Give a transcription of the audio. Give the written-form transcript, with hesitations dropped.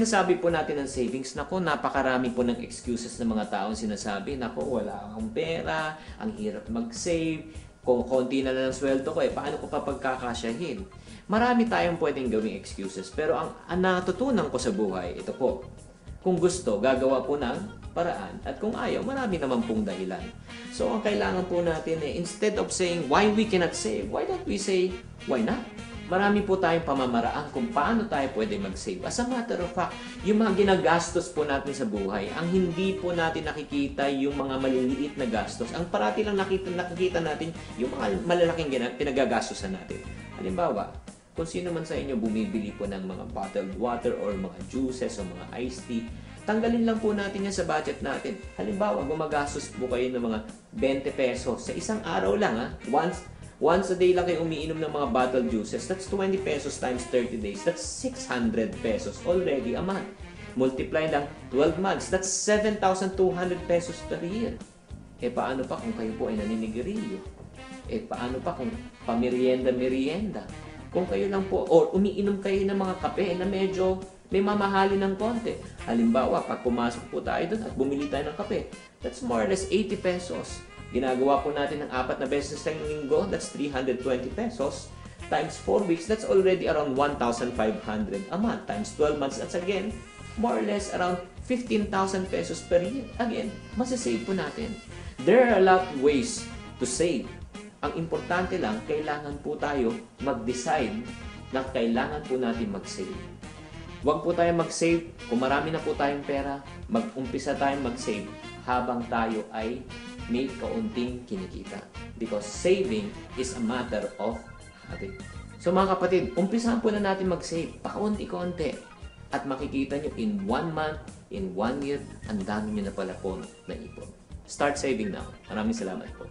sinasabi po natin ng savings, nako, napakarami po ng excuses ng mga taong sinasabi, nako, wala akong pera, ang hirap mag-save, kung konti na lang ang sweldo ko, paano ko pa pagkakasyahin? Marami tayong pwedeng gawing excuses, pero ang natutunan ko sa buhay, ito po, kung gusto, gagawa po ng paraan, at kung ayaw, marami naman pong dahilan. So, ang kailangan po natin instead of saying why we cannot save, why don't we say why not? Marami po tayong pamamaraan kung paano tayo pwede mag-save. As a matter of fact, yung mga ginagastos po natin sa buhay, ang hindi po natin nakikita yung mga maliliit na gastos. Ang parati lang nakikita natin yung mga malalaking pinagagastosan natin. Halimbawa, kung sino man sa inyo bumibili po ng mga bottled water or mga juices o mga iced tea, tanggalin lang po natin yan sa budget natin. Halimbawa, gumagastos po kayo ng mga 20 pesos sa isang araw lang. Once a day lang kayo umiinom ng mga bottled juices, that's 20 pesos times 30 days. That's 600 pesos already a month. Multiply lang 12 months, that's 7,200 pesos per year. Paano pa kung kayo po ay naninigarilyo? Paano pa kung pamerienda-merienda? Kung kayo lang po, or umiinom kayo ng mga kape na medyo may mamahalin ng konti. Halimbawa, pag pumasok po tayo doon at bumili tayo ng kape, that's more or less 80 pesos. Ginagawa po natin ng 4 na beses sa linggo, that's 320 pesos. Times 4 weeks, that's already around 1,500 a month. Times 12 months, that's again, more or less around 15,000 pesos per year. Again, masasave po natin. There are a lot of ways to save. Ang importante lang, kailangan po tayo mag-decide na kailangan po natin mag-save. Huwag po tayo mag-save kung marami na po tayong pera, mag-umpisa tayong mag-save habang tayo ay may kaunting kinikita. Because saving is a matter of habit. So mga kapatid, umpisahan po na natin mag-save, paunti-konti. At makikita nyo in 1 month, in 1 year, ang dami nyo na pala po na ipon. Start saving now. Maraming salamat po.